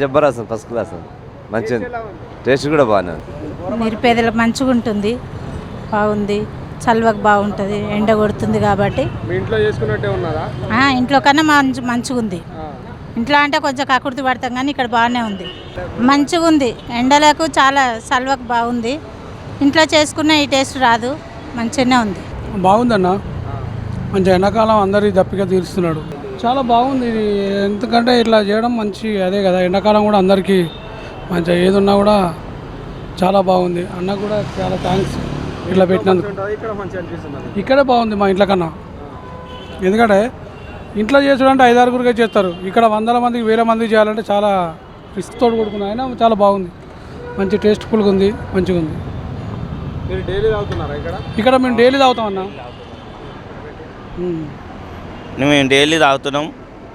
Jabardasth first class మంచి taste కూడా బాగానే ఉంది. నిరుపేదలకు మంచిగా ఉంటుంది, బాగుంది, చల్వకు బాగుంటుంది, ఎండ కొడుతుంది కాబట్టి. మీ ఇంట్లో చేసుకున్నట్టే ఉన్నదా? ఇంట్లో కన్నా మంచిగా ఉంది. ఇంట్లో అంటే కొంచెం కకుర్తి పడతాం కానీ ఇక్కడ బాగానే ఉంది, మంచిగా ఉంది. ఎండలకు చాలా చల్వకు బాగుంది. ఇంట్లో చేసుకున్న ఈ టేస్ట్ రాదు, మంచిగానే ఉంది. బాగుందన్న, మంచి ఎండాకాలం అందరి దప్పిక తీరుస్తున్నాడు. చాలా బాగుంది ఇది. ఎందుకంటే ఇట్లా చేయడం మంచి అదే కదా, ఎండాకాలం కూడా అందరికీ మంచిగా ఏది ఉన్నా కూడా చాలా బాగుంది. అన్న కూడా చాలా థ్యాంక్స్ ఇట్లా పెట్టినందుకు. ఇక్కడే బాగుంది మా ఇంట్లో కన్నా. ఎందుకంటే ఇంట్లో చేసుడంటే 5-6 చేస్తారు, ఇక్కడ 100 మందికి 1000 మందికి చేయాలంటే చాలా రిస్క్ తోడు కొడుకున్నా. అయినా చాలా బాగుంది, మంచి టేస్ట్ఫుల్గా ఉంది, మంచిగా ఉంది. ఇక్కడ మేము డైలీ తాగుతాం అన్న. మేము డైలీ తాగుతున్నాం,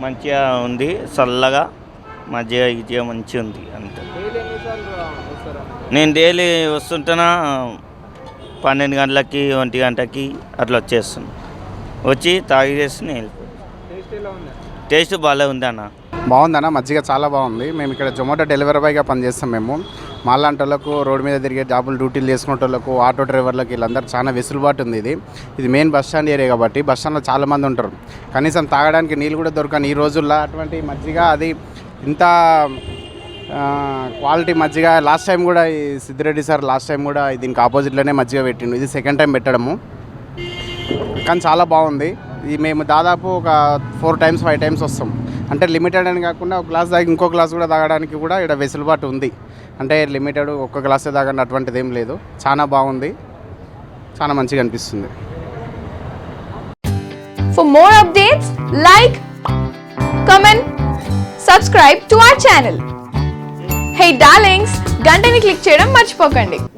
మంచిగా ఉంది, చల్లగా మజ్జిగ ఇజ్జిగా మంచిగా ఉంది అంతే. నేను డైలీ వస్తుంటున్నా 12 గంటలకి 1 గంటకి అట్లా వచ్చేస్తున్నాను. వచ్చి తాగేసి నేను టేస్ట్ బాగా ఉంది అన్న. బాగుందన్న, మజ్జిగ చాలా బాగుంది. మేము ఇక్కడ జొమాటో డెలివరీ బాయ్గా పనిచేస్తాం. మేము మాలాంటి వాళ్ళకు, రోడ్డు మీద తిరిగే జాబులు డ్యూటీలు చేసుకునే వాళ్ళకు, ఆటో డ్రైవర్లకు వీళ్ళందరూ చాలా వెసులుబాటు ఉంది. ఇది మెయిన్ బస్ స్టాండ్ ఏరియా కాబట్టి బస్ స్టాండ్లో చాలామంది ఉంటారు. కనీసం తాగడానికి నీళ్ళు కూడా దొరకని ఈ రోజుల్లో అటువంటి మజ్జిగ, అది ఇంత క్వాలిటీ మజ్జిగ. లాస్ట్ టైం కూడా ఈ సిద్ధిరెడ్డి సార్ లాస్ట్ టైం కూడా దీనికి ఆపోజిట్లోనే మజ్జిగ పెట్టిండు. ఇది సెకండ్ టైం పెట్టడము, కానీ చాలా బాగుంది. ఇది మేము దాదాపు ఒక 4 times 5 times వస్తాం. అంటే లిమిటెడ్ అని కాకుండా ఒక గ్లాస్ తాగి ఇంకో గ్లాస్ కూడా తాగడానికి కూడా ఇక్కడ వెసులుబాటు ఉంది. అంటే లిమిటెడ్ ఒక్క గ్లాసే తాగండి అటువంటిది ఏం లేదు. చాలా బాగుంది, చాలా మంచిగా అనిపిస్తుంది. For more updates, like, comment, subscribe to our channel. Hey darlings, గంటని click చేయడం మర్చిపోకండి.